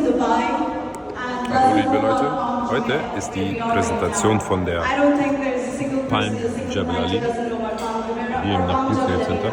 Dubai and Hallo liebe Leute, heute ist die Präsentation von der Palm Jebel Ali hier im NAKHEEL Sales Center.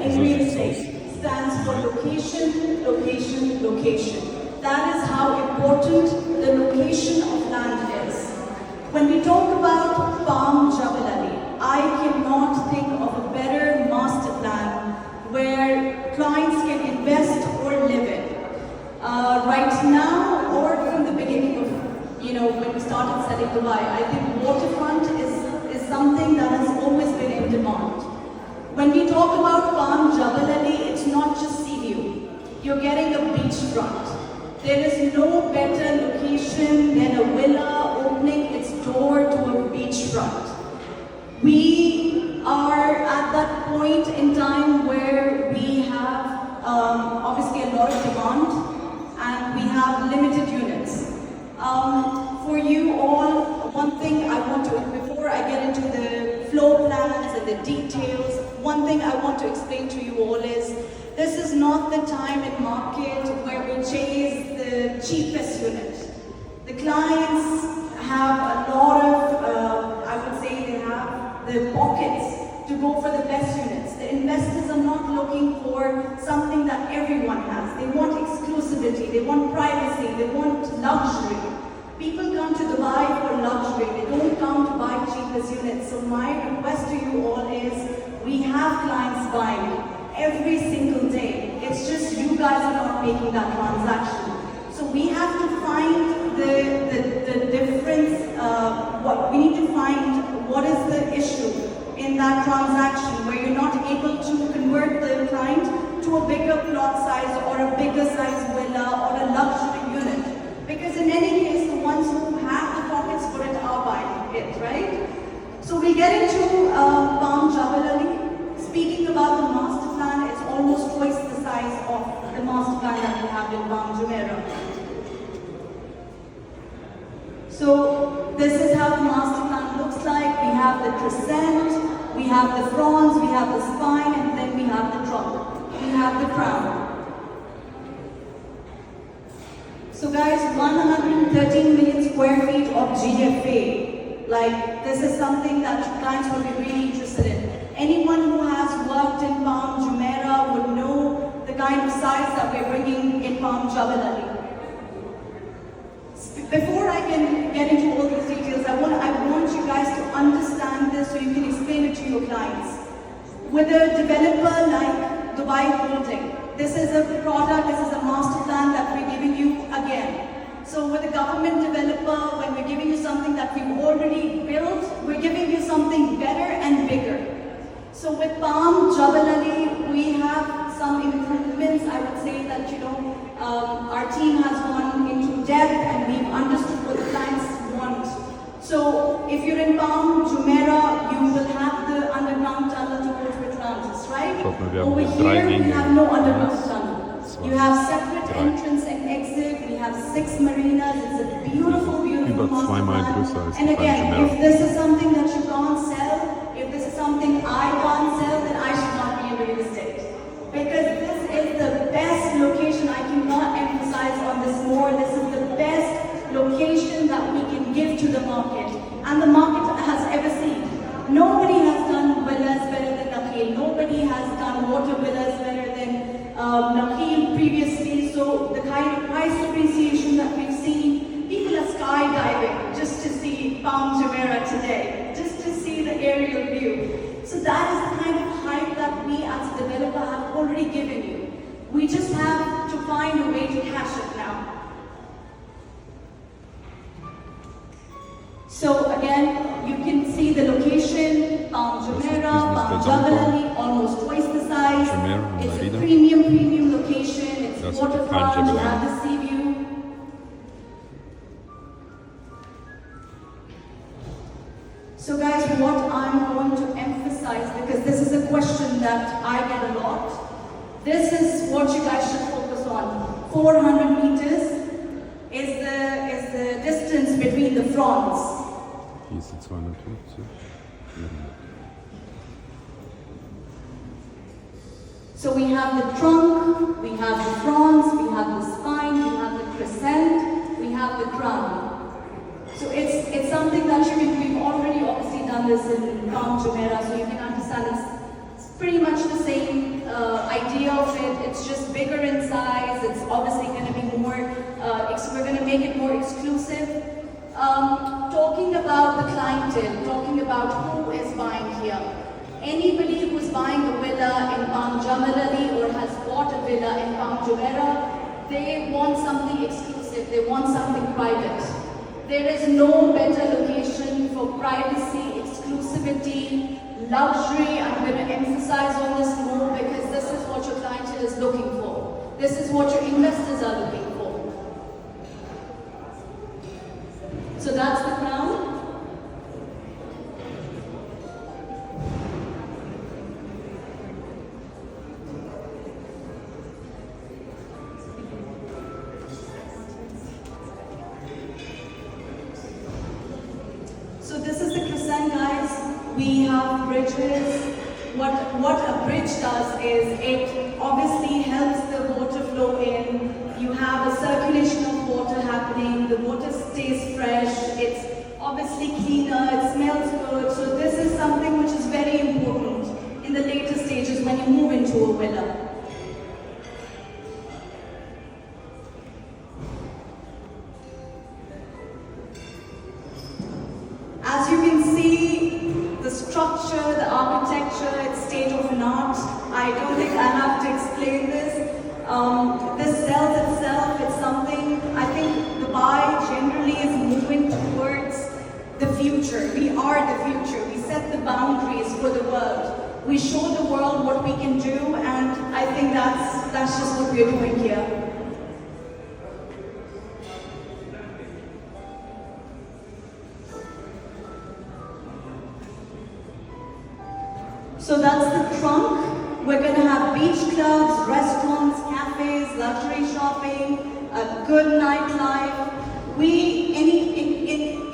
So sieht es aus. Stands for location, location, location. That is how important the location of land is. When we talk about Palm Jebel Ali, I cannot think of a better master plan where clients can invest or live in. Right now, or from the beginning of, when we started selling Dubai, I think waterfront is something that has always been in demand. When we talk about Palm Jebel Ali, it's not just sea view. You're getting a beachfront. There is no better location than a villa opening its door to a beachfront. We are at that point in time where we have obviously a lot of demand and we have limited units. For you all, one thing I want to, before I get into the floor plans and the details, one thing I want to explain to you all is, this is not the time in market where we chase the cheapest unit. The clients have a lot of, I would say they have the pockets to go for the best units. The investors are not looking for something that everyone has. They want exclusivity, they want privacy, they want luxury. People come to Dubai for luxury, they don't come to buy cheapest units. So my request to you all is, we have clients buying every single day. It's just you guys are not making that transaction. So we have to find the difference, we need to find what is the issue in that transaction where you're not able to convert the client to a bigger plot size or a bigger size villa or a luxury unit. Because in any case, the ones who have the pockets for it are buying it, right? So we get into Palm Jebel Ali. Speaking about the master plan, it's almost twice the size of the master plan that we have in Palm Jumeirah. So this is how the master plan looks like. We have the crescent, we have the fronds, we have the spine, and then we have the trunk. We have the crown. So guys, 113 million square feet of GFA. Like, this is something that clients will be really interested in. Anyone who has worked in Palm Jumeirah would know the kind of size that we're bringing in Palm Jebel Ali. Before I can get into all these details, I want you guys to understand this so you can explain it to your clients. With a developer like Dubai Holding, this is a product, this is a master plan that we're giving you again. So with a government developer, when we're giving you something that we've already built, we're giving you something better and bigger. So with Palm Jebel Ali, we have some improvements. I would say that, our team has gone into depth and we've understood what the clients want. So if you're in Palm Jumeirah, you will have the underground tunnel to go to Atlantis, right? Over here, we have no underground tunnel. You have separate entrance and exit. We have 6 marinas. It's a beautiful, beautiful master plan. And again, if this is something that you can't sell, if this is something I can't sell, then I should not be in real estate. Because this is the best location, I cannot emphasize on this more, this is the best location that we can give to the market. And the market has ever seen. Nobody has done villas better than NAKHEEL. Nobody has done water villas better than NAKHEEL previously. So the kind of price appreciation that we've seen, people are skydiving just to see Palm Jumeirah today, just to see the aerial view. So that is the kind of hype that we as a developer have already given you. We just have to find a way to cash it now. So again, you can see the location, Palm Jumeirah, Palm Jebel Ali, almost twice the size. It's a premium location, it's waterfront, you have the sea view. So guys, what I'm going to emphasize, because this is a question that I get a lot, this is what you guys should focus on. 400 meters is the distance between the fronds. Hier ist die 250. So we have the trunk, we have the fronds, we have the spine, we have the crescent, we have the crown. So it's something that we've already obviously done this in Palm Jumeirah, so you can understand it's pretty much the same idea of it. It's just bigger in size. It's obviously going to be more, we're going to make it more exclusive. Talking about the clientele, talking about who is buying here. Anybody who's buying a villa in Palm Jebel Ali or has bought a villa in Palm Jumeirah, they want something exclusive, they want something private. There is no better location for privacy, exclusivity, luxury. I'm going to emphasize on this more because this is what your clientele is looking for. This is what your investors are looking for. So that's the crown. So this is the crescent, guys. We have bridges. What a bridge does is it obviously helps the water flow in. You have a circulation of water happening. The water stays fresh. It's obviously cleaner. It smells good. So this is something which is very important in the later stages when you move into a villa. As you can see, the structure, the architecture, it's state of an art. I don't think I have to explain this. This sells itself, it's something, I think Dubai generally is moving towards the future. We are the future. We set the boundaries for the world. We show the world what we can do, and I think that's just what we're doing here. So that's the trunk. We're going to have beach clubs, restaurants, cafes, luxury shopping, a good nightlife.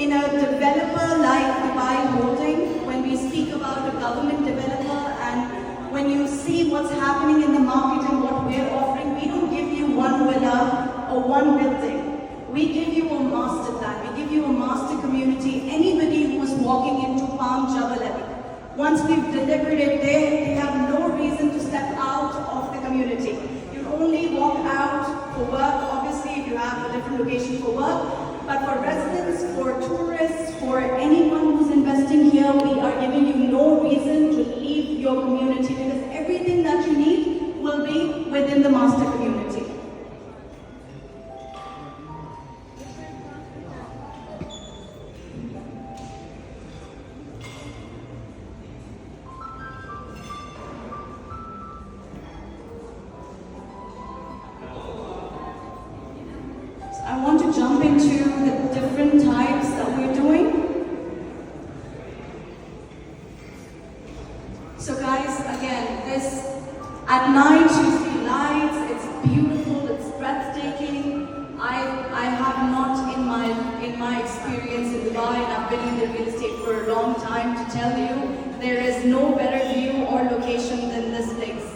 In a developer like Dubai Holding, when we speak about a government developer and when you see what's happening in the market and what we're offering, we don't give you one villa or one building. We give you a master plan. We give you a master community. Anybody who is walking into Palm Jebel Ali, once we've delivered it there, they have no reason to step out of the community. You only walk out for work, obviously if you have a different location for work, but for residents, for tourists, for anyone who's investing here, we are giving you no reason to leave your community because everything that you need will be within the master community. I want to jump into the different types that we're doing. So guys, again, this at night you see lights, it's beautiful, it's breathtaking. I have not in my experience in Dubai, and I've been in the real estate for a long time to tell you, there is no better view or location than this place.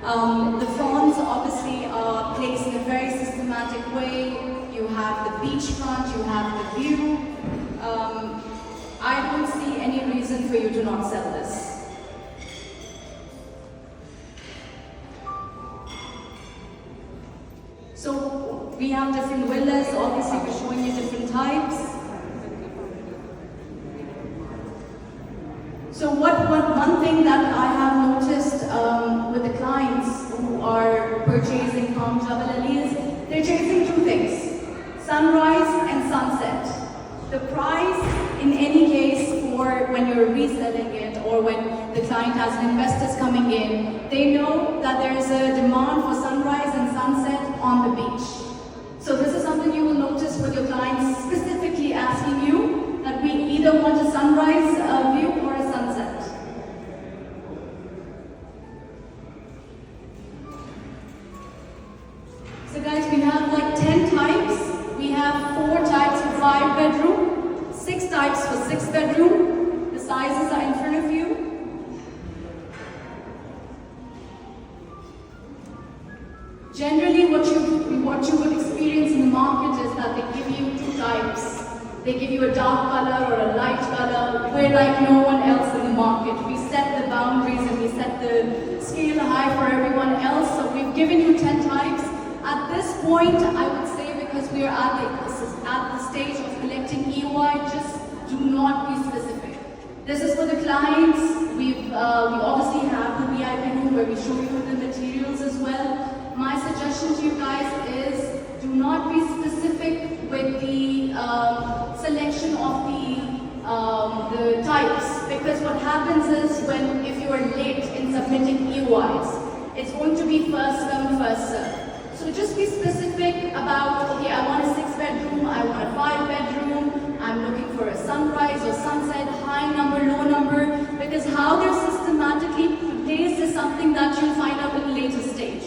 The Fronds obviously are placed in a very systematic way. You have the beachfront, you have the view. I don't see any reason for you to not sell this. So we have different villas, obviously we're showing you different types. So one thing that I have noticed with the clients who are purchasing Palm Jebel Ali is they're chasing two things. Sunrise and sunset. The price, in any case, for when you're reselling it or when the client has investors coming in, they know that there is a demand for sunrise and sunset on the beach. So this is something you will notice with your clients specifically asking you that we either want a sunrise view or a sunset. So guys, we have like 10 types. We have 4 types for 5 bedroom, 6 types for 6 bedroom. The sizes are in front of you. Generally, what you would experience in the market is that they give you two types. They give you a dark color or a light color. We're like no one else in the market. We set the boundaries and we set the scale high for everyone else. So we've given you 10 types. At this point, I would say, because we are at the stage of collecting EY, just do not be specific. This is for the clients. We obviously have the VIP room where we show you the materials as well. My suggestion to you guys is do not be specific with the selection of the types, because what happens is if you are late in submitting EYs, it's going to be first come, first serve. So just be specific about, okay, I want a 6-bedroom, I want a 5-bedroom, I'm looking for a sunrise or sunset, high number, low number, because how they're systematically placed is something that you'll find out in a later stage.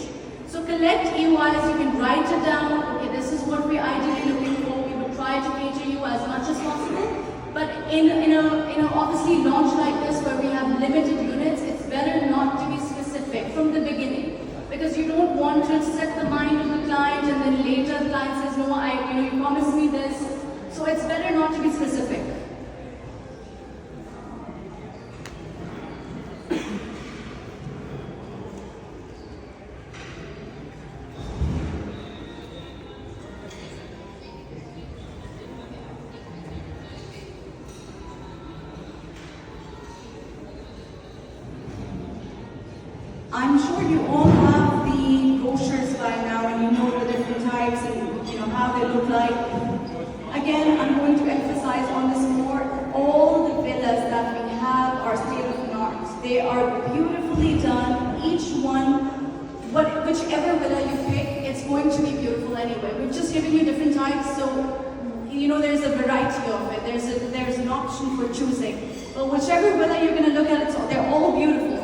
So collect EYs, you can write it down, okay, this is what we're ideally looking for, we will try to cater you as much as possible, but in a obviously launch like this where we have limited units, it's better not to be specific from the beginning. Because you don't want to set the mind of the client and then later the client says, no, you promised me this. So it's better not to be specific. I'm sure you all have the brochures by now and you know the different types and how they look like. Again, I'm going to emphasize on this more. All the villas that we have are state-of-the-art. They are beautifully done. Each one, whichever villa you pick, it's going to be beautiful anyway. We've just given you different types, so there's a variety of it. There's an option for choosing. But whichever villa you're going to look at, they're all beautiful.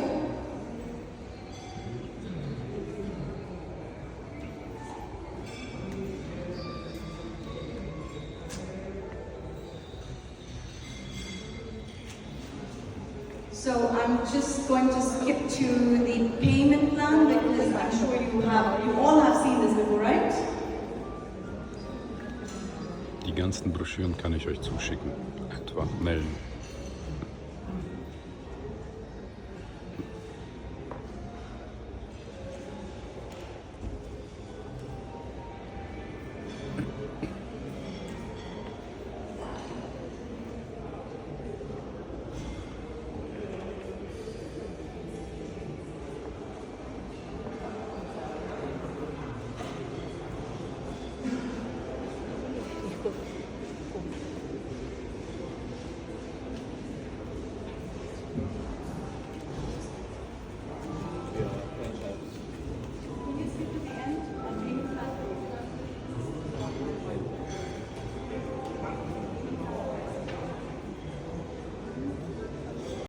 So I'm just going to skip to the payment plan because I'm sure you all have seen this before, right? Die ganzen Broschüren kann ich euch zuschicken. Einfach melden.